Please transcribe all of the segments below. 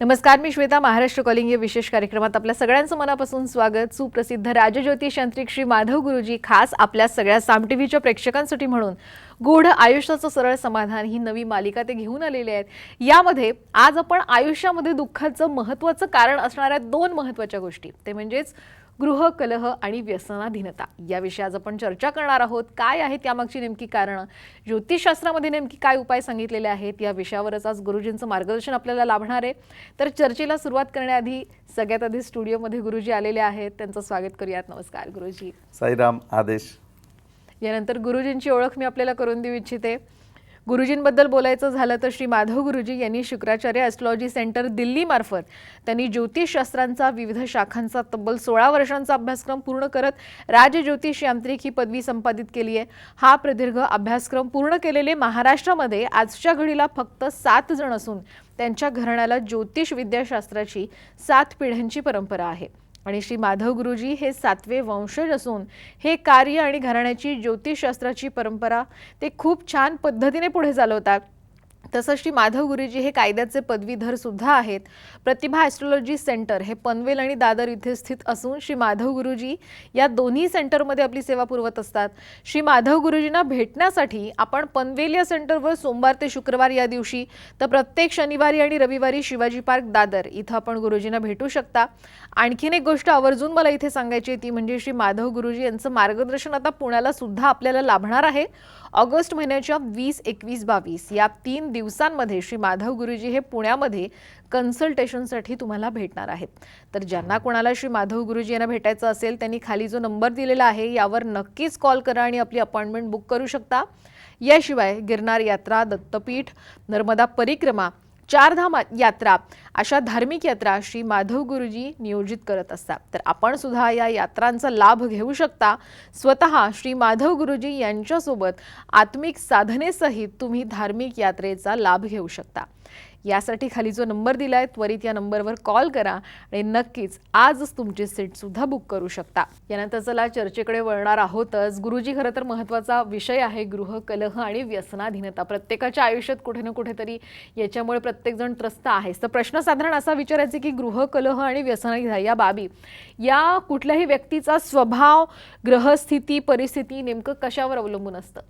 नमस्कार, मी श्वेता. महाराष्ट्र कॉलिंग या विशेष कार्यक्रमात आपल्या सगळ्यांचं मनापासून स्वागत. सुप्रसिद्ध राजज्योतिष यांत्रिक श्री माधव गुरुजी खास आपल्या सगळ्या साम टीव्हीच्या प्रेक्षकांसाठी म्हणून गूढ आयुष्याचं सरळ समाधान ही नवी मालिका ते घेऊन आलेले आहेत. यामध्ये आज आपण आयुष्यामध्ये दुःखाचं महत्त्वाचं कारण असणाऱ्या दोन महत्त्वाच्या गोष्टी ते म्हणजेच गृह कलह आणि व्यसनाधीनता याविषयी आज आपण चर्चा करणार आहोत. काय आहे त्यामागची नेमकी कारणं, ज्योतिषशास्त्रामध्ये नेमकी काय उपाय सांगितलेले आहेत या विषयावरच आज गुरुजींचं मार्गदर्शन आपल्याला लाभणार आहे. तर चर्चेला सुरुवात करण्याआधी सगळ्यात आधी स्टुडिओमध्ये गुरुजी आलेले आहेत, त्यांचं स्वागत करूयात. नमस्कार गुरुजी. साईराम. आदेश. यानंतर गुरुजींची ओळख मी आपल्याला करून देऊ इच्छिते. गुरुजींबद्दल बोलायचं झालं तर श्री माधव गुरुजी यांनी शुक्राचार्य ॲस्ट्रॉलॉजी सेंटर दिल्ली मार्फत त्यांनी ज्योतिषशास्त्रांचा विविध शाखांचा तब्बल 16 वर्षांचा अभ्यासक्रम पूर्ण करत राजज्योतिष यांत्रिक ही पदवी संपादित केली आहे. हा प्रदीर्घ अभ्यासक्रम पूर्ण केलेले महाराष्ट्रामध्ये आजच्या घडीला फक्त 7 जण असून त्यांच्या घराण्याला ज्योतिष विद्याशास्त्राची 7 पिढ्यांची परंपरा आहे आणि श्री माधव गुरुजी हे 7वे वंशज असून हे कार्य आणि घराण्याची ज्योतिषशास्त्राची परंपरा ते खूप छान पद्धतीने पुढे चालवतात. तसंच श्री माधव गुरुजी हे कायद्याचे पदवीधर सुद्धा आहेत. प्रतिभा ॲस्ट्रॉलॉजी सेंटर हे पनवेल आणि दादर इथे स्थित असून श्री माधव गुरुजी या दोन्ही सेंटरमध्ये आपली सेवा पुरवत असतात. श्री माधव गुरुजींना भेटण्यासाठी आपण पनवेल या सेंटरवर सोमवार ते शुक्रवार या दिवशी तर प्रत्येक शनिवारी आणि रविवारी शिवाजी पार्क दादर इथं आपण गुरुजींना भेटू शकता. आणखीन एक गोष्ट आवर्जून मला इथे सांगायची ती म्हणजे श्री माधव गुरुजी यांचं मार्गदर्शन आता पुण्याला सुद्धा आपल्याला लाभणार आहे. ऑगस्ट महिन्याच्या 20, 21, 22 या 3 दिवसांमध्ये श्री माधव गुरुजी हे पुण्यामध्ये कन्सल्टेशनसाठी तुम्हाला भेटणार आहेत. तर ज्यांना कोणाला श्री माधव गुरुजी यांना भेटायचं असेल त्यांनी खाली जो नंबर दिलेला आहे यावर नक्कीच कॉल करा आणि आपली अपॉइंटमेंट बुक करू शकता. याशिवाय गिरनार यात्रा, दत्तपीठ, नर्मदा परिक्रमा, चारधाम यात्रा अशा धार्मिक यात्रा श्री माधव गुरुजी नियोजित करत असतात. तर आपण सुद्धा या यात्रांचा लाभ घेऊ शकता. स्वतः श्री माधव गुरुजी यांच्यासोबत आत्मिक साधनेसहित तुम्ही धार्मिक यात्रेचा लाभ घेऊ शकता. यासाठी खाली जो नंबर दिलाय त्वरित या नंबरवर कॉल करा आणि नक्कीच आजच तुमची सीट सुद्धा बुक करू शकता. यानंतर चला चर्चेकडे वळणार आहोतच. गुरुजी खरं तर महत्त्वाचा विषय आहे गृह कलह आणि व्यसनाधीनता. प्रत्येकाच्या आयुष्यात कुठे ना कुठेतरी याच्यामुळे प्रत्येकजण त्रस्त आहे. तर प्रश्न साधारण असा विचारायचा की गृह कलह आणि व्यसनाधीनता या बाबी या कुठल्याही व्यक्तीचा स्वभाव, ग्रहस्थिती, परिस्थिती नेमकं कशावर अवलंबून असतं?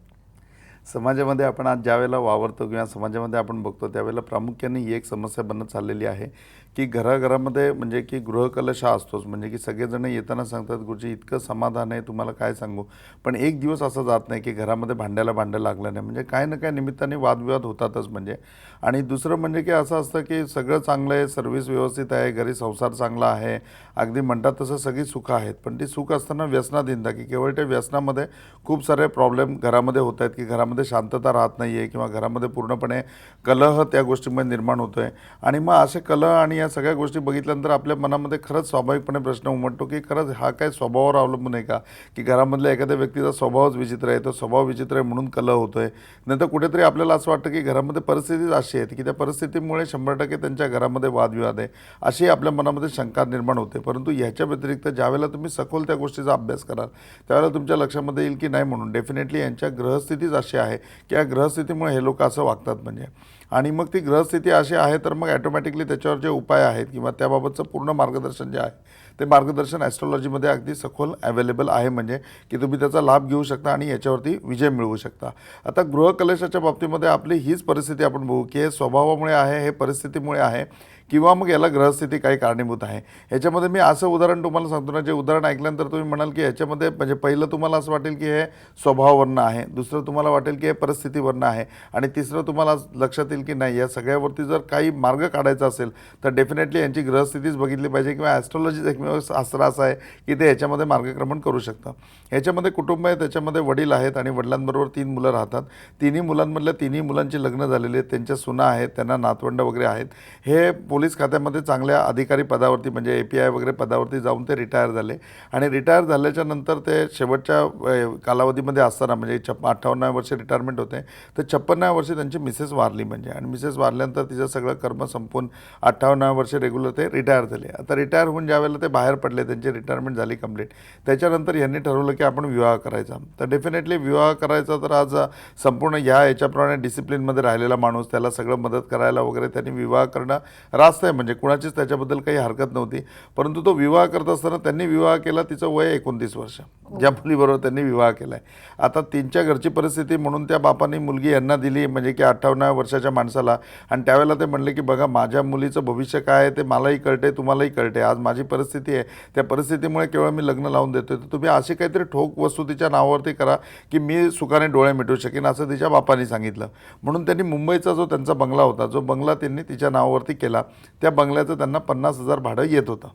समाजामध्ये आपण आज ज्यावेळेला वावरतो किंवा समाजामध्ये आपण बघतो त्यावेळेला प्रामुख्याने ही एक समस्या बनत चाललेली आहे की घराघरामध्ये म्हणजे की गृहकलश हा असतोच. म्हणजे की सगळेजण येताना सांगतात गुरुजी इतकं समाधान आहे तुम्हाला काय सांगू, पण एक दिवस असं जात नाही की घरामध्ये भांडं लागलं नाही. म्हणजे काय ना काय निमित्ताने वादविवाद होतातच. म्हणजे आणि दुसरं म्हणजे की असं असतं की सगळं चांगलं आहे, सर्व्हिस व्यवस्थित आहे, घरी संसार चांगला आहे, अगदी म्हणतात तसं सगळी सुखं आहेत, पण ती सुख असताना व्यसनाधीनता की केवळ त्या व्यसनामध्ये खूप सारे प्रॉब्लेम घरामध्ये होत आहेत की घरामध्ये शांतता राहत नाही आहे किंवा घरामध्ये पूर्णपणे कलह त्या गोष्टीमध्ये निर्माण होतो आहे. आणि मग असे कलह आणि या सगळ्या गोष्टी बघितल्यानंतर आपल्या मनामध्ये खरंच स्वाभाविकपणे प्रश्न उमटतो की खरंच हा काय स्वभावावर अवलंबून आहे का, की घरामधल्या एखाद्या व्यक्तीचा स्वभावच विचित्र आहे, तो स्वभाव विचित्र आहे म्हणून कलह होतो आहे. नंतर कुठेतरी आपल्याला असं वाटतं की घरामध्ये परिस्थितीच अशी आहे की त्या परिस्थितीमुळे 100% त्यांच्या घरामध्ये वादविवाद आहे अशी आपल्या मनामध्ये शंका निर्माण होते. परंतु ह्याच्या व्यतिरिक्त ज्यावेळेला तुम्ही सखोल त्या गोष्टीचा अभ्यास कराल त्यावेळेला तुमच्या लक्षामध्ये येईल की नाही म्हणून डेफिनेटली यांच्या ग्रहस्थितीच अशी आहे की या ग्रहस्थितीमुळे हे लोक असं वागतात. म्हणजे आणि मग ती ग्रहस्थिती अशी आहे तर मग ॲटोमॅटिकली त्याच्यावर जे उपाय आहेत किंवा त्याबाबतचं पूर्ण मार्गदर्शन जे आहे ते मार्गदर्शन ॲस्ट्रॉलॉजीमध्ये अगदी सखोल अवेलेबल आहे. म्हणजे की तुम्ही त्याचा लाभ घेऊ शकता आणि याच्यावरती विजय मिळवू शकता. आता गृहकलशाच्या बाबतीमध्ये आपली हीच परिस्थिती आपण बघू की हे स्वभावामुळे आहे, हे परिस्थितीमुळे आहे किंवा मग याला ग्रहस्थिती काही कारणीभूत आहे. ह्याच्यामध्ये मी असं उदाहरण तुम्हाला सांगतो ना, जे उदाहरण ऐकल्यानंतर तुम्ही म्हणाल की ह्याच्यामध्ये म्हणजे पहिलं तुम्हाला असं वाटेल की हे स्वभावावरनं आहे, दुसरं तुम्हाला वाटेल की हे परिस्थितीवरनं आहे आणि तिसरं तुम्हाला लक्षात येईल की नाही या सगळ्यावरती जर काही मार्ग काढायचा असेल तर डेफिनेटली यांची ग्रहस्थितीच बघितली पाहिजे किंवा ॲस्ट्रॉलॉजीच एकमेव शास्त्र असं आहे की ते ह्याच्यामध्ये मार्गक्रमण करू शकतं. ह्याच्यामध्ये कुटुंब आहे, त्याच्यामध्ये वडील आहेत आणि वडिलांबरोबर 3 मुलं राहतात. तिन्ही मुलांमधल्या तिन्ही मुलांची लग्न झालेली आहेत, त्यांच्या सुना आहेत, त्यांना नातवंड वगैरे आहेत. हे पोलीस खात्यामध्ये चांगल्या अधिकारी पदावरती म्हणजे API वगैरे पदावरती जाऊन ते रिटायर झाले आणि रिटायर झाल्याच्या नंतर ते शेवटच्या कालावधीमध्ये असताना म्हणजे 58व्या वर्षी रिटायरमेंट होते तर 56व्या वर्षी त्यांची मिसेस वारली. म्हणजे आणि मिसेस वारल्यानंतर तिचं सगळं कर्म संपून 58व्या वर्षी रेग्युलर ते रिटायर झाले. आता रिटायर होऊन ज्यावेळेला ते बाहेर पडले, त्यांची रिटायरमेंट झाली कंप्लीट, त्याच्यानंतर यांनी ठरवलं की आपण विवाह करायचा. तर डेफिनेटली विवाह करायचा तर आज संपूर्ण याच्याप्रमाणे डिसिप्लिनमध्ये राहिलेला माणूस, त्याला सगळं मदत करायला वगैरे त्यांनी विवाह करणं जास्त आहे, म्हणजे कुणाचीच त्याच्याबद्दल काही हरकत नव्हती. परंतु तो विवाह करत असताना त्यांनी विवाह केला, तिचं वय 29 वर्ष, ज्या मुलीबरोबर त्यांनी विवाह केला आहे. आता त्यांच्या घरची परिस्थिती म्हणून त्या बापांनी मुलगी यांना दिली, म्हणजे की 58 वर्षाच्या माणसाला. आणि त्यावेळेला ते म्हणले की बघा, माझ्या मुलीचं भविष्य काय आहे ते मलाही कळते, तुम्हालाही कळते. आज माझी परिस्थिती आहे, त्या परिस्थितीमुळे केवळ मी लग्न लावून देतोय, तर तुम्ही अशी काहीतरी ठोक वस्तू तिच्या नावावरती करा की मी सुखाने डोळे मिटू शकेन, असं तिच्या बापांनी सांगितलं. म्हणून त्यांनी मुंबईचा जो त्यांचा बंगला होता, जो बंगला त्यांनी तिच्या नावावरती केला, त्या बंगल्याचं त्यांना 50,000 भाडं येत होतं.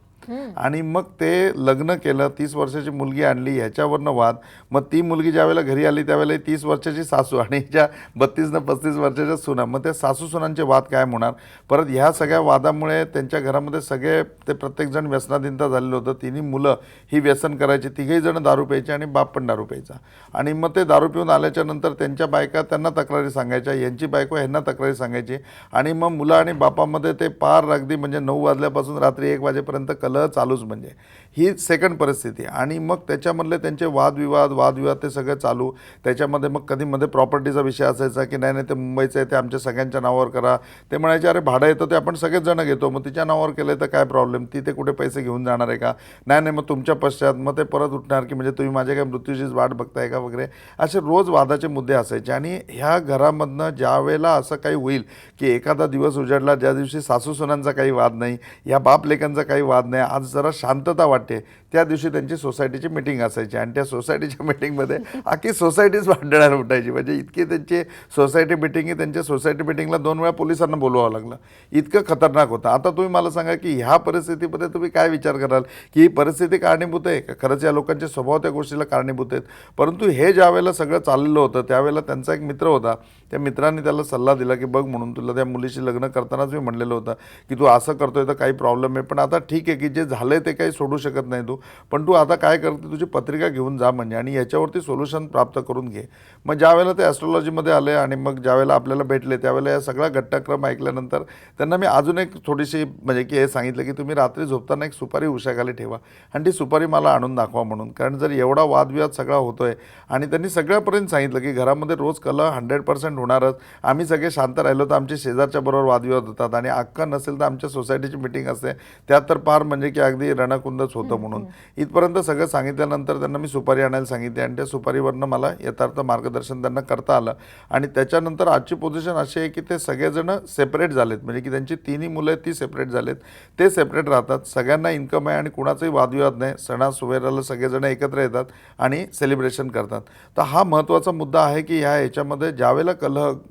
आणि मग ते लग्न केलं, 30 वर्षाची मुलगी आणली, ह्याच्यावरनं वाद. मग ती मुलगी ज्यावेळेला घरी आली त्यावेळेला 30 वर्षाची सासू आणि ज्या 32 न 35 वर्षाच्या सुना, मग त्या सासू सुनांचे वाद काय होणार. परत ह्या सगळ्या वादामुळे त्यांच्या घरामध्ये सगळे ते प्रत्येकजण व्यसनाधीनता झालेलं होतं. तिन्ही मुलं ही व्यसन करायची, तिघेही जण दारू प्यायचे आणि बाप पण दारू प्यायचा. आणि मग ते दारू पिऊन आल्याच्या नंतर त्यांच्या बायका त्यांना तक्रारी सांगायच्या, यांची बायको ह्यांना तक्रारी सांगायची. आणि मग मुलं आणि बापामध्ये ते पार अगदी म्हणजे 9 वाजल्यापासून रात्री 1 वाजेपर्यंत चालूच. म्हणजे ही सेकंड परिस्थिती. आणि मग त्याच्यामधले त्यांचे वादविवाद ते सगळं चालू. त्याच्यामध्ये मग कधी मध्ये प्रॉपर्टीचा विषय असायचा की नाही ते मुंबईचं आहे, ते आमच्या सगळ्यांच्या नावावर करा. ते म्हणायचे अरे भाडं येतं ते आपण सगळेच जण घेतो, मग तिच्या नावावर केलं तर काय प्रॉब्लेम, ती ते कुठे पैसे घेऊन जाणार आहे का, नाही मग तुमच्या पश्चात मग ते परत उठणार की म्हणजे तुम्ही माझ्या काय मृत्यूचीच वाट बघताय का वगैरे, असे रोज वादाचे मुद्दे असायचे. आणि ह्या घरामधनं ज्या वेळेला असं काही होईल की एखादा दिवस उजाडला ज्या दिवशी सासू सुनांचा काही वाद नाही, या बाप लेकांचा काही वाद नाही, आज जरा शांतता वाटते, त्या दिवशी त्यांची सोसायटीची मिटिंग असायची. आणि त्या सोसायटीच्या मिटिंगमध्ये अख्खी सोसायटीच भांडणार उठायची. म्हणजे इतकी त्यांची सोसायटी मिटिंग आहे, त्यांच्या सोसायटी मिटिंगला 2 वेळा पोलिसांना बोलवावं लागलं, इतकं खतरनाक होतं. आता तुम्ही मला सांगा की ह्या परिस्थितीमध्ये तुम्ही काय विचार कराल की ही परिस्थिती कारणीभूत आहे का, खरंच या लोकांचे स्वभाव त्या गोष्टीला कारणीभूत आहेत. परंतु हे ज्या वेळेला सगळं चाललेलं होतं त्यावेळेला त्यांचा एक मित्र होता, त्या मित्रांनी त्याला सल्ला दिला की बघ म्हणून तुला त्या मुलीशी लग्न करतानाच मी म्हणलेलं होतं की तू असं करतोय तर काही प्रॉब्लेम आहे, पण आता ठीक आहे की जे झालंय ते काही सोडू शकत नाही तू, पण तू आता काय करते तुझी पत्रिका घेऊन जा म्हणजे, आणि याच्यावरती सोल्युशन प्राप्त करून घे. मग ज्यावेळेला ते ॲस्ट्रॉलॉजीमध्ये आले आणि मग ज्यावेळेला आपल्याला भेटले त्यावेळेला या सगळा घटनाक्रम ऐकल्यानंतर त्यांना मी अजून एक थोडीशी म्हणजे की हे सांगितलं की तुम्ही रात्री झोपताना एक सुपारी उशाखाली ठेवा आणि ती सुपारी मला आणून दाखवा म्हणून. कारण जर एवढा वादविवाद सगळा होतोय आणि त्यांनी सगळ्यापर्यंत सांगितलं की घरामध्ये रोज कलह 100% होणारच, आम्ही सगळे शांत राहिलो तर आमच्या शेजारच्या बरोबर वादविवाद होतात, आणि अक्का नसेल तर आमच्या सोसायटीची मिटिंग असते त्यात तर पार म्हणजे की अगदी रणकुंदच होतं. म्हणून इथपर्यंत सगळं सांगितल्यानंतर त्यांना मी सुपारी आणायला सांगितली आणि त्या सुपारीवरनं मला यथार्थ मार्गदर्शन त्यांना करता आलं. आणि त्याच्यानंतर आजची पोझिशन अशी आहे की ते सगळेजण सेपरेट झालेत, म्हणजे की त्यांची तिन्ही मुलं आहेत ती सेपरेट झालेत, ते सेपरेट राहतात, सगळ्यांना इन्कम आहे आणि कुणाचाही वादविवाद नाही, सणासुवेराला सगळेजण एकत्र येतात आणि सेलिब्रेशन करतात. तर हा महत्त्वाचा मुद्दा आहे की ह्याच्यामध्ये ज्यावेळेला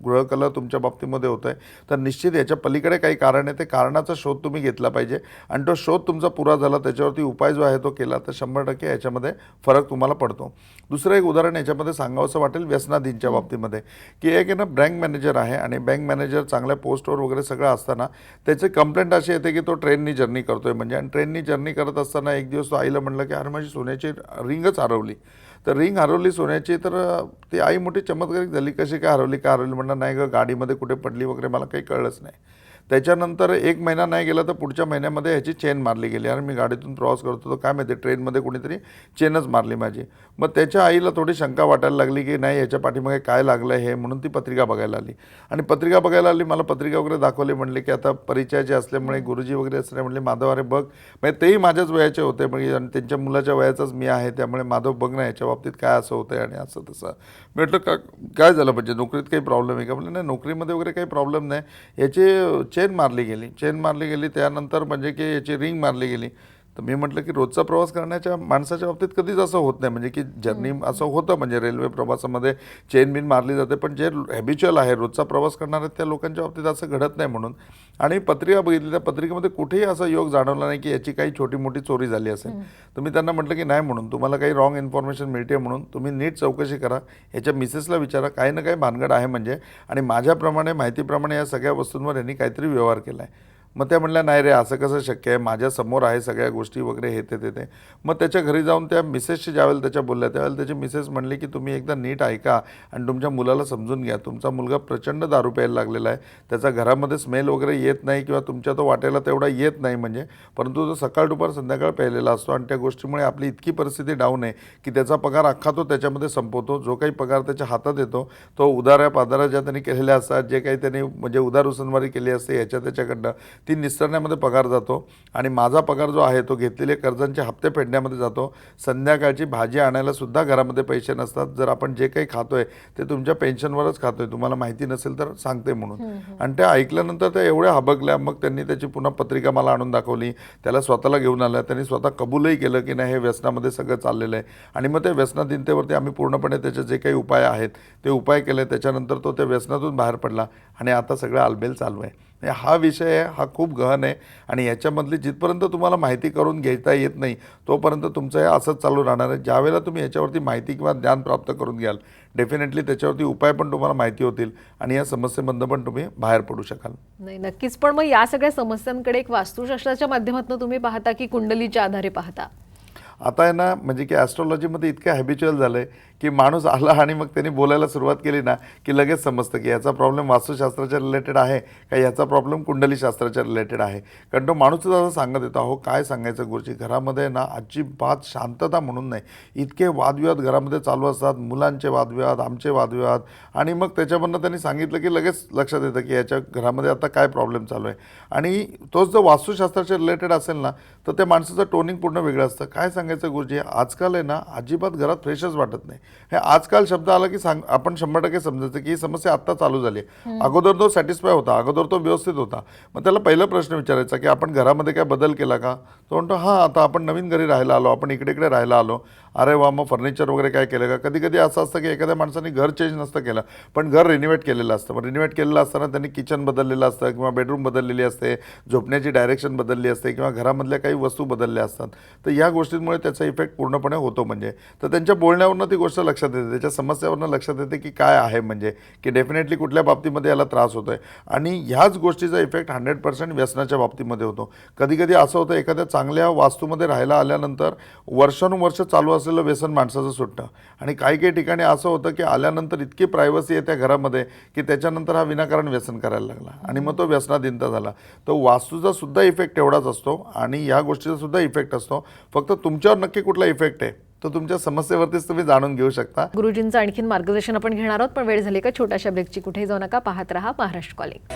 गृहकलह तुमच्या बाबतीमध्ये होत आहे तर निश्चित याच्या पलीकडे काही कारण आहे, ते कारणाचा शोध तुम्ही घेतला पाहिजे. आणि तो शोध तुमचा पुरा झाला, त्याच्यावरती उपाय जो आहे तो केला तर 100% याच्यामध्ये फरक तुम्हाला पडतो. दुसरं एक उदाहरण याच्यामध्ये सांगावंसं वाटेल व्यसनाधीनच्या बाबतीमध्ये, की एक आहे ना बँक मॅनेजर आहे आणि बँक मॅनेजर चांगल्या पोस्टवर वगैरे सगळं असताना त्याची कंप्लेंट अशी येते की तो ट्रेननी जर्नी करतोय म्हणजे, आणि ट्रेननी जर्नी करत असताना एक दिवस तो आईला म्हणलं की अरे माझी सोन्याची रिंगच हरवली. तर रिंग हरवली सोन्याची, तर ती आई मोठी चमत्कारिक झाली, कशी काय हरवली म्हणलं नाही गं गाडीमध्ये कुठे पडली वगैरे मला काही कळलंच नाही. त्याच्यानंतर 1 महिना नाही गेला तर पुढच्या महिन्यामध्ये ह्याची चेन मारली गेली. आणि मी गाडीतून प्रवास करतो तर काय माहिती ट्रेनमध्ये कोणीतरी चेनच मारली माझी. मग त्याच्या आईला थोडी शंका वाटायला लागली की नाही याच्या पाठीमागे काय लागलं हे, म्हणून ती पत्रिका बघायला आली. आणि पत्रिका बघायला आली, मला पत्रिका वगैरे दाखवली, म्हणले की आता परिचयाचे असल्यामुळे गुरुजी वगैरे असले, म्हणले माधव अरे बघ, म्हणजे तेही माझ्याच वयाचे होते म्हणजे आणि त्यांच्या मुलाच्या वयाचाच मी आहे, त्यामुळे माधव बघ ना याच्या बाबतीत काय असं होतं आणि असं तसं. मी म्हटलं काय झालं म्हणजे नोकरीत काही प्रॉब्लेम आहे का, म्हणजे नाही नोकरीमध्ये वगैरे काही प्रॉब्लेम नाही, याची चेन मारली गेली त्यानंतर म्हणजे की याची रिंग मारली गेली. तर मी म्हटलं की रोजचा प्रवास करण्याच्या माणसाच्या बाबतीत कधीच असं होत नाही, म्हणजे की जर्नी असं होतं म्हणजे रेल्वे प्रवासामध्ये चेन बिन मारली जाते, पण जे हॅबिच्युअल आहे रोजचा प्रवास करणारे त्या लोकांच्या बाबतीत असं घडत नाही म्हणून. आणि पत्रिका बघितली, त्या पत्रिकेमध्ये कुठेही असा योग जाणवला नाही की याची काही छोटी मोठी चोरी झाली असेल. तर मी त्यांना म्हटलं की नाही म्हणून तुम्हाला काही रॉंग इन्फॉर्मेशन मिळते म्हणून तुम्ही नीट चौकशी करा, ह्याच्या मिसेसला विचारा काही ना काही भानगड आहे म्हणजे, आणि माझ्याप्रमाणे माहितीप्रमाणे या सगळ्या वस्तूंवर यांनी काहीतरी व्यवहार केला आहे. मग त्या म्हणल्या नाही रे असं कसं शक्य आहे, माझ्यासमोर आहे सगळ्या गोष्टी वगैरे हे ते. मग त्याच्या घरी जाऊन त्या मिसेसशी ज्यावेळेला त्याच्या बोलल्या त्यावेळेला त्याची मिसेस म्हणली की तुम्ही एकदा नीट ऐका आणि तुमच्या मुलाला समजून घ्या, तुमचा मुलगा प्रचंड दारू प्यायला लागलेला आहे, त्याचा घरामध्ये स्मेल वगैरे येत नाही किंवा तुमच्या तो वाटेला तेवढा येत नाही म्हणजे, परंतु तो सकाळ दुपार संध्याकाळ प्यायलेला असतो आणि त्या गोष्टीमुळे आपली इतकी परिस्थिती डाऊन आहे की त्याचा पगार अख्खा तो त्याच्यामध्ये संपवतो, जो काही पगार त्याच्या हातात येतो तो उदाऱ्या पादारा ज्या त्यांनी केलेल्या असतात, जे काही त्यांनी म्हणजे उदार उसनवारी केली असते ह्याच्या त्याच्याकडनं ती निसरण्यामध्ये पगार जातो आणि माझा पगार जो आहे तो घेतलेले कर्जांचे हप्ते फेडण्यामध्ये जातो. संध्याकाळची भाजी आणायला सुद्धा घरामध्ये पैसे नसतात. जर आपण जे काही खातोय ते तुमच्या पेन्शनवरच खातोय, तुम्हाला माहिती नसेल तर सांगते म्हणून. आणि त्या ऐकल्यानंतर त्या एवढ्या हबकल्या. मग त्यांनी त्याची पुन्हा पत्रिका मला आणून दाखवली, त्याला स्वतःला घेऊन आलं, त्यांनी स्वतः कबूलही केलं की नाही हे व्यसनामध्ये सगळं चाललेलं आहे. आणि मग त्या व्यसनाधीनतेवरती आम्ही पूर्णपणे त्याचे जे काही उपाय आहेत ते उपाय केले. त्याच्यानंतर तो त्या व्यसनातून बाहेर पडला आणि आता सगळं आलबेल चालू आहे. हा विषय आहे, हा खूप गहन आहे आणि याच्यामधली जिथपर्यंत तुम्हाला माहिती करून घेता येत नाही तोपर्यंत तुमचं हे असंच चालू राहणार आहे. ज्यावेळेला तुम्ही याच्यावरती माहिती किंवा ज्ञान प्राप्त करून घ्याल, डेफिनेटली त्याच्यावरती उपाय पण तुम्हाला माहिती होतील आणि या समस्येमधनं पण तुम्ही बाहेर पडू शकाल. नाही, नक्कीच. पण मग या सगळ्या समस्यांकडे एक वास्तुशास्त्राच्या माध्यमातून तुम्ही पाहता की कुंडलीच्या आधारे पाहता? आता आहे ना, म्हणजे की ॲस्ट्रॉलॉजीमध्ये इतकं हॅबिच्युअल झालं आहे की माणूस आला आणि मग त्यांनी बोलायला सुरुवात केली ना की लगेच समजतं की याचा प्रॉब्लेम वास्तुशास्त्राच्या रिलेटेड आहे का याचा प्रॉब्लेम कुंडलीशास्त्राच्या रिलेटेड आहे. कारण तो माणूसच असं सांगत येतो, अहो काय सांगायचं गुरुजी, घरामध्ये ना अजिबात शांतता म्हणून नाही, इतके वादविवाद घरामध्ये चालू असतात, मुलांचे वादविवाद, आमचे वादविवाद. आणि मग त्याच्यामधनं त्यांनी सांगितलं की लगेच लक्षात येतं की याच्या घरामध्ये आता काय प्रॉब्लेम चालू आहे. आणि तोच जर वास्तुशास्त्राच्या रिलेटेड असेल ना तर त्या माणसाचं टोनिंग पूर्ण वेगळं असतं. काय सांगायचं गुरुजी, आजकाल आहे ना अजिबात घरात फ्रेशच वाटत नाही. हे आजकाल शब्द आला की आपण 100% समजायचं की ही समस्या आत्ता चालू झाली आहे. अगोदर तो सॅटिस्फाय होता, अगोदर तो व्यवस्थित होता. मग त्याला पहिला प्रश्न विचारायचा की आपण घरामध्ये काय बदल केला का? तो म्हणतो हां, आता आपण नवीन घरी राहायला आलो, आपण इकडे इकडे राहायला आलो. अरे वा, मग फर्निचर वगैरे काय केलं का? कधी कधी असं असतं की एखाद्या माणसाने घर चेंज नसतं केलं पण घर रिनोव्हेट केलेलं असतं. मग रिनोव्हेट केलेलं असताना त्यांनी किचन बदललेलं असतं किंवा बेडरूम बदललेली असते, झोपण्याची डायरेक्शन बदलली असते किंवा घरामधल्या काही वस्तू बदलल्या असतात. तर या गोष्टींमुळे त्याचा इफेक्ट पूर्णपणे होतो. म्हणजे तर त्यांच्या बोलण्यावरनं ती गोष्ट लक्षात येते, त्याच्या समस्यावरनं लक्षात येते की काय आहे, म्हणजे की डेफिनेटली कुठल्या बाबतीमध्ये याला त्रास होतो आहे. आणि ह्याच गोष्टीचा इफेक्ट 100% व्यसनाच्या बाबतीमध्ये होतो. कधी कधी असं होतं, एखाद्या चांगल्या वास्तूमध्ये राहायला आल्यानंतर वर्षानुवर्ष चालू असलेलं व्यसन माणसाचं सुटतं. आणि काही काही ठिकाणी असं होतं की आल्यानंतर इतकी प्रायव्हसी आहे त्या घरामध्ये की त्याच्यानंतर हा विनाकारण व्यसन करायला लागला आणि मग तो व्यसनाधीनता झाला. तो वास्तूचा सुद्धा इफेक्ट एवढाच असतो आणि ह्या गोष्टीचा सुद्धा इफेक्ट असतो. फक्त तुमच्यावर नक्की कुठला इफेक्ट आहे तो तुमच्या समस्येवरतीच तुम्ही जाणून घेऊ शकता. गुरुजींचं आणखीन मार्गदर्शन आपण घेणार आहोत, पण वेळ झाली का छोट्याशा ब्रेकची. कुठेही जाऊ नका, पाहत रहा महाराष्ट्र कॉलिंग.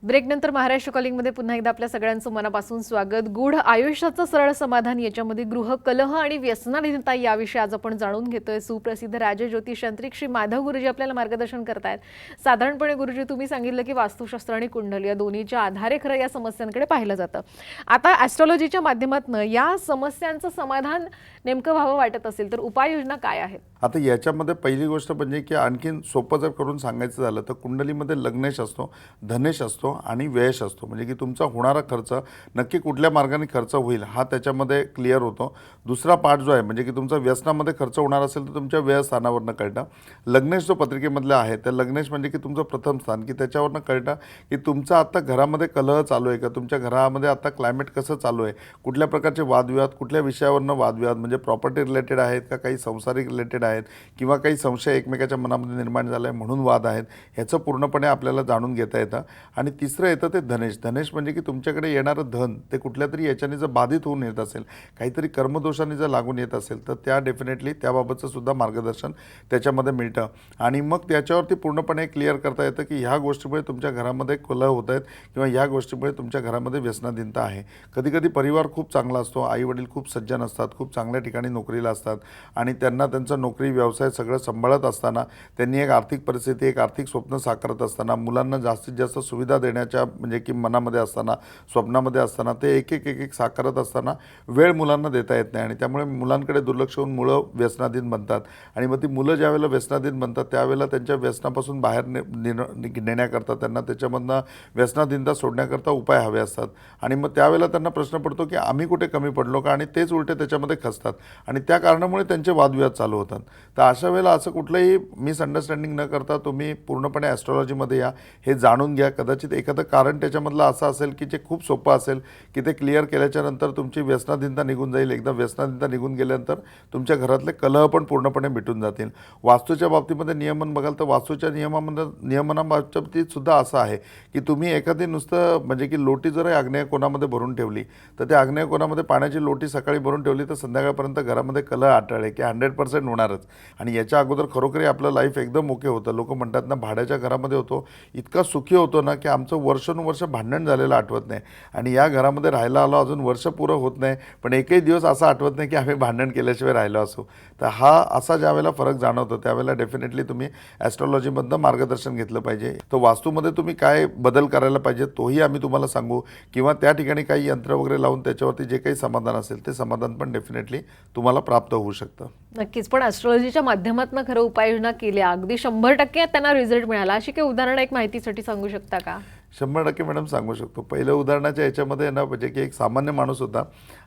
ब्रेकनंतर महाराष्ट्र कॉलिंगमध्ये पुन्हा एकदा आपल्या सगळ्यांचं मनापासून स्वागत. गूढ आयुष्याचं सरळ समाधान, याच्यामध्ये गृह कलह आणि व्यसनाधीनता याविषयी आज आपण जाणून घेतोय. सुप्रसिद्ध राजज्योतिषांत्रिक श्री माधव गुरुजी आपल्याला मार्गदर्शन करतायत. साधारणपणे गुरुजी तुम्ही सांगितलं की वास्तुशास्त्र आणि कुंडली या दोन्हीच्या आधारे खरं या समस्यांकडे पाहिलं जातं. आता ॲस्ट्रॉलॉजीच्या माध्यमातून या समस्यांचं समाधान नेमकं व्हावं वाटत असेल तर उपाययोजना काय आहेत? आता याच्यामध्ये पहिली गोष्ट म्हणजे की आणखीन सोपं जर करून सांगायचं झालं तर कुंडलीमध्ये लग्नेश असतो, धनेश असतो आणि व्ययश असतो. म्हणजे की तुमचा होणारा खर्च नक्की कुठल्या मार्गाने खर्च होईल हा त्याच्यामध्ये क्लिअर होतो. दुसरा पार्ट जो आहे म्हणजे की तुमचा व्यसनामध्ये खर्च होणार असेल तर तुमच्या व्ययस्थानावरनं कळतं. लग्नेश जो पत्रिकेमधलं आहे त्या लग्नेश म्हणजे की तुमचं प्रथम स्थान, की त्याच्यावरनं कळतं की तुमचा आत्ता घरामध्ये कलह चालू आहे का, तुमच्या घरामध्ये आता क्लायमेट कसं चालू आहे, कुठल्या प्रकारचे वादविवाद, कुठल्या विषयावरनं वादविवाद, म्हणजे प्रॉपर्टी रिलेटेड आहेत का, काही संसारिक रिलेटेड आहेत किंवा काही संशय एकमेकाच्या मनामध्ये निर्माण झाला आहे म्हणून वाद आहेत, ह्याचं पूर्णपणे आपल्याला जाणून घेता येतं. आणि तिसरं येतं ते धनेश. धनेश म्हणजे की तुमच्याकडे येणारं धन ते कुठल्या तरी याच्याने जर बाधित होऊन येत असेल, काहीतरी कर्मदोषाने जर लागून येत असेल तर त्या डेफिनेटली त्याबाबतचं सुद्धा मार्गदर्शन त्याच्यामध्ये मिळतं. आणि मग त्याच्यावरती पूर्णपणे क्लिअर करता येतं की ह्या गोष्टीमुळे तुमच्या घरामध्ये कलह होत आहेत किंवा ह्या गोष्टीमुळे तुमच्या घरामध्ये व्यसनाधीनता आहे. कधी कधी परिवार खूप चांगला असतो, आईवडील खूप सज्जन असतात, खूप चांगल्या ठिकाणी नोकरीला असतात आणि त्यांना त्यांचं नोकरी व्यवसाय सगळं सांभाळत असताना, त्यांनी एक आर्थिक परिस्थिती, एक आर्थिक स्वप्न साकारत असताना, मुलांना जास्तीत जास्त सुविधा देण्याच्या म्हणजे की मनामध्ये असताना, स्वप्नामध्ये असताना, ते एक एक एक एक साकारत असताना वेळ मुलांना देता येत नाही आणि त्यामुळे मुलांकडे दुर्लक्ष होऊन मुलं व्यसनाधीन बनतात. आणि मग ती मुलं ज्यावेळेला व्यसनाधीन बनतात त्यावेळेला त्यांच्या व्यसनापासून बाहेर नेण्याकरता, त्यांना त्याच्यामधनं व्यसनाधीनता सोडण्याकरता उपाय हवे असतात. आणि मग त्यावेळेला त्यांना प्रश्न पडतो की आम्ही कुठे कमी पडलो का, आणि तेच उलटे त्याच्यामध्ये खचतात आणि त्या कारणामुळे त्यांचे वादविवाद चालू होतात. तर अशा वेळेला असं कुठलंही मिसअंडरस्टँडिंग न करता तुम्ही पूर्णपणे ॲस्ट्रॉलॉजीमध्ये या, हे जाणून घ्या. कदाचित एखादं कारण त्याच्यामधलं असं असेल की जे खूप सोपं असेल की ते क्लिअर केल्याच्या नंतर तुमची व्यसनाधीनता निघून जाईल. एकदा व्यसनाधीनता निघून गेल्यानंतर तुमच्या घरातले कलह पण पूर्णपणे मिटून जातील. वास्तूच्या बाबतीमध्ये नियमन बघाल तर वास्तूच्या नियमनाबाबतीत सुद्धा असं आहे की तुम्ही एखादी नुसतं म्हणजे की लोटी जर आग्नेय कोणामध्ये भरून ठेवली तर त्या आग्नेय कोणामध्ये पाण्याची लोटी सकाळी भरून ठेवली तर संध्याकाळपर्यंत वाजेपर्यंत घरामध्ये कलह आटळे की 100% होणारच. आणि याच्या अगोदर खरोखरी आपलं लाईफ एकदम ओके होतं. लोक म्हणतात ना, भाड्याच्या घरामध्ये होतो, इतका सुखी होतो ना की आमचं वर्षानुवर्ष भांडण झालेलं आठवत नाही. आणि या घरामध्ये राहायला आलो अजून वर्ष पुरं होत नाही, पण एकही दिवस असा आठवत नाही की आम्ही भांडण केल्याशिवाय राहिलो असो. तर हा असा ज्यावेळेला फरक जाणवतो त्यावेळेला डेफिनेटली तुम्ही ॲस्ट्रॉलॉजीमधनं मार्गदर्शन घेतलं पाहिजे. तर वास्तूमध्ये तुम्ही काय बदल करायला पाहिजे तोही आम्ही तुम्हाला सांगू, किंवा त्या ठिकाणी काही यंत्र वगैरे लावून त्याच्यावरती जे काही समाधान असेल ते समाधान पण डेफिनेटली तुम्हाला प्राप्त होऊ शकतं. नक्कीच. पण ॲस्ट्रॉलॉजीच्या माध्यमातून खरं उपाययोजना केल्या, अगदी 100% त्यांना रिझल्ट मिळाला, अशी काही उदाहरणं एक माहितीसाठी सांगू शकता का? 100% मॅडम सांगू शकतो. पहिलं उदाहरणाच्या याच्यामध्ये ना, म्हणजे की एक सामान्य माणूस होता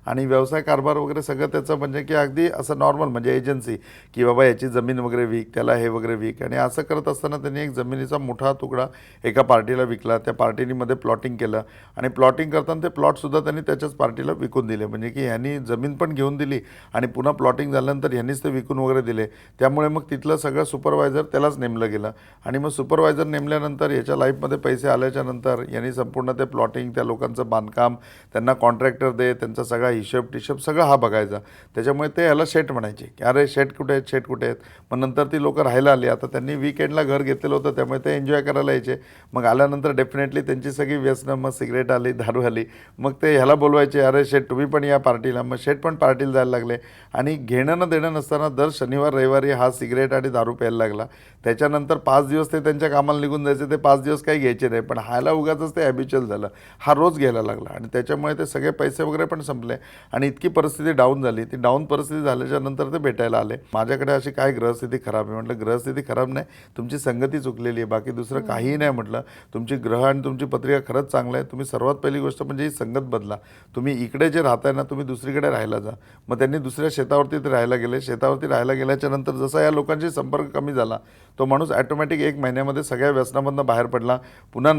आणि व्यवसाय कारभार वगैरे सगळं त्याचं म्हणजे की अगदी असं नॉर्मल, म्हणजे एजन्सी, की बाबा याची जमीन वगैरे विक, त्याला हे वगैरे विक. आणि असं करत असताना त्यांनी एक जमिनीचा मोठा तुकडा एका पार्टीला विकला. त्या पार्टीमध्ये प्लॉटिंग केलं आणि प्लॉटिंग करताना ते प्लॉटसुद्धा त्यांनी त्याच्याच पार्टीला विकून दिले. म्हणजे की ह्यांनी जमीन पण घेऊन दिली आणि पुन्हा प्लॉटिंग झाल्यानंतर ह्यांनीच ते विकून वगैरे दिले. त्यामुळे मग तिथलं सगळं सुपरवायझर त्यालाच नेमलं गेलं. आणि मग सुपरवायझर नेमल्यानंतर याच्या लाईफमध्ये पैसे आल्याच्या नंतर यांनी संपूर्ण ते प्लॉटिंग, त्या लोकांचं बांधकाम, त्यांना कॉन्ट्रॅक्टर दे, त्यांचा सगळा हिशोब टिशोब सगळं हा बघायचा. त्याच्यामुळे ते ह्याला शेट म्हणायचे की अरे शेट कुठे आहेत, शेट कुठे आहेत. मग नंतर ती लोकं राहायला आली. आता त्यांनी वीकेंडला घर घेतलेलं होतं त्यामुळे ते एन्जॉय करायला यायचे. मग आल्यानंतर डेफिनेटली त्यांची सगळी व्यसनं, मग सिगरेट आली, दारू आली. मग ते ह्याला बोलवायचे, अरे शेट तुम्ही पण या पार्टीला. मग शेट पण पार्टीला जायला लागले आणि घेणं न देणं नसताना दर शनिवार रविवारी हा सिगरेट आणि दारू प्यायला लागला. त्याच्यानंतर 5 दिवस ते त्यांच्या कामाला निघून जायचे. ते 5 दिवस काही घ्यायचे नाही, पण ह्याला उगाचच ते हॅबिच्युअल झालं. हा रोज घ्यायला लागला आणि त्याच्यामुळे ते सगळे पैसे वगैरे पण संपले आणि इतकी परिस्थिती डाऊन झाली. ती डाऊन परिस्थिती झाल्याच्या नंतर ते भेटायला आले. माझ्याकडे अशी काय ग्रहस्थिती खराब आहे? म्हटलं ग्रहस्थिती खराब नाही, तुमची संगती चुकलेली आहे, बाकी दुसरं काहीही नाही. म्हटलं तुमची ग्रह आणि तुमची पत्रिका खरंच चांगलं आहे. तुम्ही सर्वात पहिली गोष्ट म्हणजे ही संगत बदला. तुम्ही इकडे जे राहताय ना, तुम्ही दुसरीकडे राहायला जा. मग त्यांनी दुसऱ्या शेतावरती ते राहायला गेले. शेतावरती राहायला गेल्याच्या नंतर जसा या लोकांशी संपर्क कमी झाला, तो माणूस ॲटोमॅटिक 1 महिन्यामध्ये सगळ्या व्यसनामधनं बाहेर पडला. पुन्हा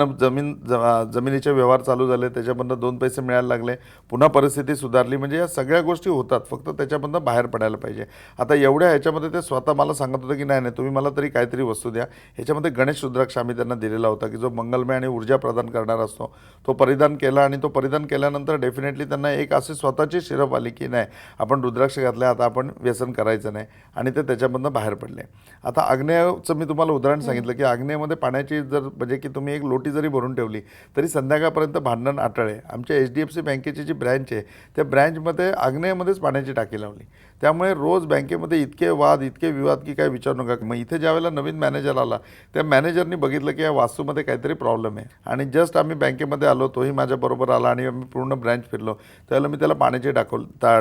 जमिनीचे व्यवहार चालू झाले, त्याच्यामधनं 2 पैसे मिळायला लागले, पुन्हा परिस्थिती सुधारली. म्हणजे या सगळ्या गोष्टी होतात, फक्त त्याच्यामधनं बाहेर पडायला पाहिजे. आता एवढ्या ह्याच्यामध्ये ते स्वतः मला सांगत होते की नाही नाही, तुम्ही मला तरी काहीतरी वस्तू द्या. ह्याच्यामध्ये गणेश रुद्राक्ष आम्ही त्यांना दिलेला होता की जो मंगलमय आणि ऊर्जा प्रदान करणारा असतो. तो परिधान केला आणि तो परिधान केल्यानंतर डेफिनेटली त्यांना एक अशी स्वतःची शिरप आली की नाही, आपण रुद्राक्ष घातले, आता आपण व्यसन करायचं नाही. आणि ते त्याच्यामधनं बाहेर पडले. आता आग्नेयचं मी तुम्हाला उदाहरण सांगितलं की आग्नेयमध्ये पाण्याची जर म्हणजे की तुम्ही एक लोटी जरी भरून ठेवली तरी संध्याकाळपर्यंत भांडण आटळे. आमच्या HDFC बँकेची जी ब्रँच आहे त्या ब्रँचमध्ये आग्नेयमध्येच पाण्याची टाकी लावली. त्यामुळे रोज बँकेमध्ये इतके वाद, इतके विवाद की काय विचारू नका. मग इथे ज्यावेळेला नवीन मॅनेजर आला त्या मॅनेजरनी बघितलं की या वास्तूमध्ये काहीतरी प्रॉब्लेम आहे. आणि जस्ट आम्ही बँकेमध्ये आलो, तोही माझ्याबरोबर आला आणि आम्ही पूर्ण ब्रँच फिरलो. त्यावेळेला मी त्याला पाण्याची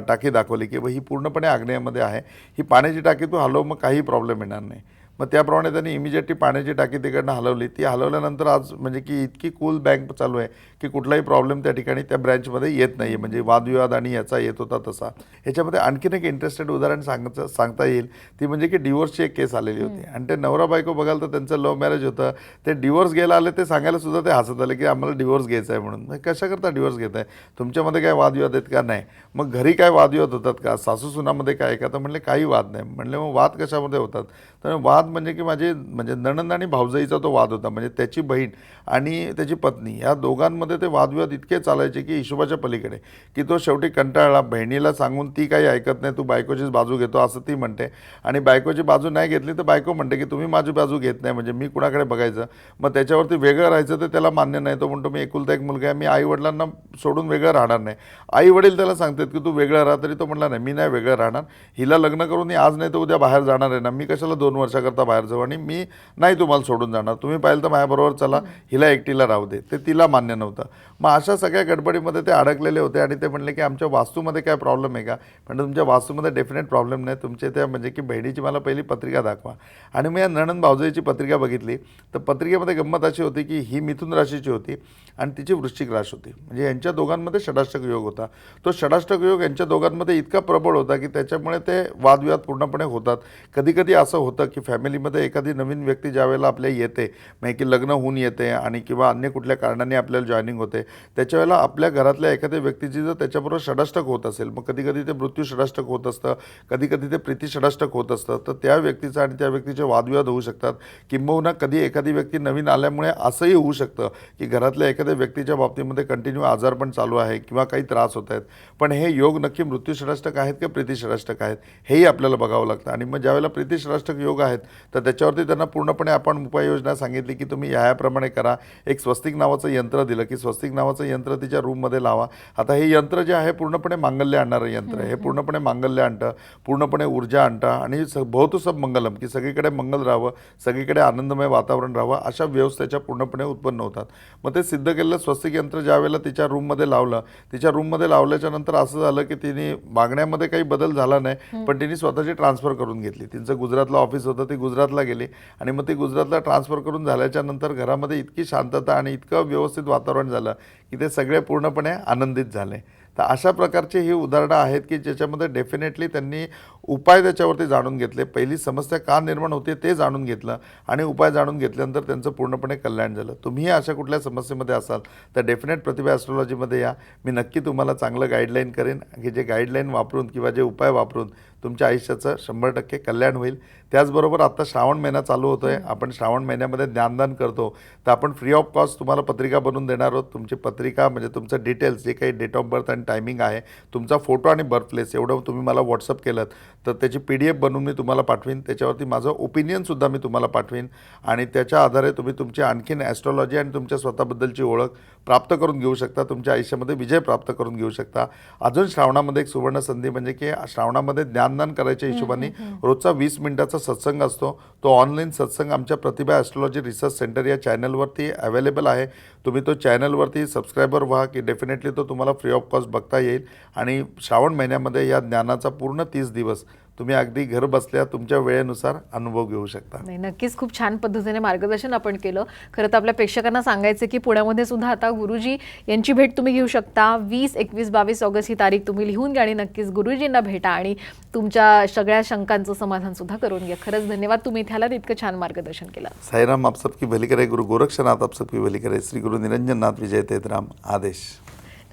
टाकी दाखवली की ही पूर्णपणे आग्नेयमध्ये आहे, ही पाण्याची टाकी तू हलव, मग काही प्रॉब्लेम येणार नाही. मग त्याप्रमाणे त्यांनी इमिजिएटली पाण्याची टाकी तिकडनं हलवली. ती हलवल्यानंतर आज म्हणजे की इतकी कूल बँक चालू आहे की कुठलाही प्रॉब्लेम त्या ठिकाणी त्या ब्रँचमध्ये येत नाही आहे. म्हणजे वादविवाद आणि याचा येत होता तसा. ह्याच्यामध्ये आणखीन एक इंटरेस्टेड उदाहरण सांगता येईल, ती म्हणजे की डिवोर्सची एक केस आलेली होती. आणि ते नवरा बायको बघाल तर त्यांचं लव्ह मॅरेज होतं. ते डिवोर्स घ्यायला आले, ते सांगायला सुद्धा ते हसत आले की आम्हाला डिवोर्स घ्यायचा आहे म्हणून. कशाकरता डिवोर्स घेत आहे? तुमच्यामध्ये काय वादविवाद आहेत का? नाही. मग घरी काय वादविवाद होतात का? सासू सुनामध्ये काय का? तर म्हणले काही वाद नाही. म्हणले मग वाद कशामध्ये होतात? तर वाद म्हणजे की म्हणजे नणंद आणि भाऊजाईचा तो वाद होता. म्हणजे त्याची बहीण आणि त्याची पत्नी या दोघांमध्ये ते वादविवाद इतके चालायचे की हिशोबाच्या पलीकडे, की तो शेवटी कंटाळला. बहिणीला सांगून ती काही ऐकत नाही, तू बायकोचीच बाजू घेतो असं ती म्हणते. आणि बायकोची बाजू नाही घेतली तर बायको म्हणते की तुम्ही माझी बाजू घेत नाही, म्हणजे मी कुणाकडे बघायचं. मग त्याच्यावरती वेगळं राहायचं तर त्याला मान्य नाही. तो म्हणतो मी एकुलता एक मुलगा आहे, मी आईवडिलांना सोडून वेगळं राहणार नाही. आईवडील त्याला सांगतात की तू वेगळं राहा, तरी तो म्हणला नाही, मी नाही वेगळं राहणार. हिला लग्न करून आज नाही तर उद्या बाहेर जाणार आहे ना, मी कशाला 2 वर्षाकरता बाहेर जाऊ, आणि मी नाही तुम्हाला सोडून जाणार, तुम्ही पाहिलं तर माझ्याबरोबर चला, हिला एकटीला राहू दे. ते तिला मान्य नव्हतं. मग अशा सगळ्या गडबडीमध्ये ते अडकलेले होते. आणि ते म्हणले की आमच्या वास्तूमध्ये काय प्रॉब्लेम आहे का? म्हणजे तुमच्या वास्तूमध्ये डेफिनेट प्रॉब्लेम नाही. तुमच्या त्या म्हणजे की बहिणीची मला पहिली पत्रिका दाखवा. आणि मी या नणंद भाऊजाईची पत्रिका बघितली तर पत्रिकेमध्ये गंमत अशी होती की ही मिथुन राशीची होती आणि तिची वृश्चिक राशी होती. म्हणजे यांच्या दोघांमध्ये षडाष्टक योग होता. तो षडाष्टक योग यांच्या दोघांमध्ये इतका प्रबळ होता की त्याच्यामुळे ते वादविवाद पूर्णपणे होतात. कधी कधी असं होतं होतं की फॅमिलीमध्ये एखादी नवीन व्यक्ती ज्यावेळेला आपल्या येते, म्हणजे की लग्न होऊन येते आणि किंवा अन्य कुठल्या कारणाने आपल्याला जॉईनिंग होते, त्याच्यावेळेला आपल्या घरातल्या एखाद्या व्यक्तीची जर त्याच्याबरोबर षडाष्टक होत असेल, मग कधी कधी ते मृत्यू षडाष्टक होत असतं, कधी कधी ते प्रीती षडाष्टक होत असतं, तर त्या व्यक्तीचा आणि त्या व्यक्तीचे वादविवाद होऊ शकतात. किंबहुना कधी एखादी व्यक्ती नवीन आल्यामुळे असंही होऊ शकतं की घरातल्या एखाद्या व्यक्तीच्या बाबतीमध्ये कंटिन्यू आजार पण चालू आहे किंवा काही त्रास होत आहेत. पण हे योग नक्की मृत्यू षडाष्टक आहेत का प्रीती षडाष्टक आहेत, हेही आपल्याला बघावं लागतं. आणि मग ज्यावेळेला प्रीती षडाष्टक योग आहेत तर त्याच्यावरती त्यांना पूर्णपणे आपण उपाययोजना सांगितली की तुम्ही ह्याप्रमाणे करा. एक स्वस्तिक नावाचं यंत्र दिलं की स्वस्तिक नावाचं यंत्र तिच्या रूममध्ये लावा. आता हे यंत्र जे आहे पूर्णपणे मांगल्य आणणारं यंत्र आहे. हे पूर्णपणे मांगल्य आणतं, पूर्णपणे ऊर्जा आणतं आणि भवतु सब मंगलम, की सगळीकडे मंगल राहावं, सगळीकडे आनंदमय वातावरण राहावं, अशा व्यवस्थेच्या पूर्णपणे उत्पन्न होतात. मग ते सिद्ध केलेलं स्वस्तिक यंत्र ज्यावेळेला तिच्या रूममध्ये लावलं, तिच्या रूममध्ये लावल्याच्या नंतर असं झालं की तिने मागण्यामध्ये काही बदल झाला नाही, पण तिने स्वतःची ट्रान्सफर करून घेतली. तिचं गुजरातला ऑफिस होतं, ती गुजरातला गेली आणि मग ती गुजरातला ट्रान्सफर करून झाल्याच्या नंतर घरामध्ये इतकी शांतता आणि इतकं व्यवस्थित वातावरण झालं की ते सगळे पूर्णपणे आनंदित झाले. तर अशा प्रकारची ही उदाहरणं आहेत की ज्याच्यामध्ये डेफिनेटली त्यांनी उपाय त्याच्यावरती जाणून घेतले. पहिली समस्या का निर्माण होते ते जाणून घेतलं आणि उपाय जाणून घेतल्यानंतर त्यांचं पूर्णपणे कल्याण झालं. तुम्हीही अशा कुठल्या समस्येमध्ये असाल तर डेफिनेट प्रतिभा ॲस्ट्रॉलॉजीमध्ये या. मी नक्की तुम्हाला चांगलं गाईडलाईन करेन की जे गाईडलाईन वापरून किंवा जे उपाय वापरून तुमच्या आयुष्याचं 100% कल्याण होईल. त्याचबरोबर आता श्रावण महिना चालू होतो आहे. आपण श्रावण महिन्यामध्ये ज्ञानदान करतो, तर आपण फ्री ऑफ कॉस्ट तुम्हाला पत्रिका बनवून देणार आहोत. तुमची पत्रिका म्हणजे तुमचं डिटेल्स जे काही डेट ऑफ बर्थ आणि टायमिंग आहे, तुमचा फोटो आणि बर्थ प्लेस एवढं तुम्ही मला व्हॉट्सअप केलं तर त्याची PDF बनवून मी तुम्हाला पाठवीन. त्याच्यावरती माझं ओपिनियनसुद्धा मी तुम्हाला पाठवीन आणि त्याच्या आधारे तुम्ही तुमची आणखीन ॲस्ट्रॉलॉजी आणि तुमच्या स्वतःबद्दलची ओळख प्राप्त करून घेऊ शकता. तुमच्या आयुष्यामध्ये विजय प्राप्त करून घेऊ शकता. अजून श्रावणामध्ये एक सुवर्ण संधी म्हणजे की श्रावणामध्ये ज्ञानदान करायच्या हिशोबाने रोजचा 20 मिनिटाचा सत्संग असतो. तो ऑनलाईन सत्संग आमच्या प्रतिभा ॲस्ट्रॉलॉजी रिसर्च सेंटर या चॅनलवरती अवेलेबल आहे. तुम्ही तो चॅनलवरती सबस्क्रायबर व्हा की डेफिनेटली तो तुम्हाला फ्री ऑफ कॉस्ट बघता येईल. आणि श्रावण महिन्यामध्ये या ज्ञानाचा पूर्ण 30 दिवस तुम्ही अगदी घर बसल्या तुमच्या वेळेनुसार अनुभव घेऊ शकता. नाही, नक्कीच खूप छान पद्धतीने मार्गदर्शन आपण केलं. खरं तर आपल्या प्रेक्षकांना सांगायचं की पुण्यामध्ये सुद्धा आता गुरुजी यांची भेट तुम्ही घेऊ शकता. 20, 21, 22 ऑगस्ट ही तारीख तुम्ही लिहून घ्या आणि नक्कीच गुरुजींना भेटा आणि तुमच्या सगळ्या शंकांचं समाधान सुद्धा करून घ्या. खरंच धन्यवाद, तुम्ही इथे आलात, इतकं छान मार्गदर्शन केलं. साईराम आप सबकी भली करे. गुरु गोरक्षनाथ आप सबकी भली करे. श्री गुरु निरंजननाथ विजय तेतराम आदेश.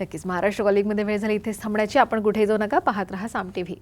नक्कीच महाराष्ट्र कॉलिंगमध्ये वेळ झाली इथेच थांबण्याची. आपण कुठेही जाऊ नका, पाहत रहा साम TV.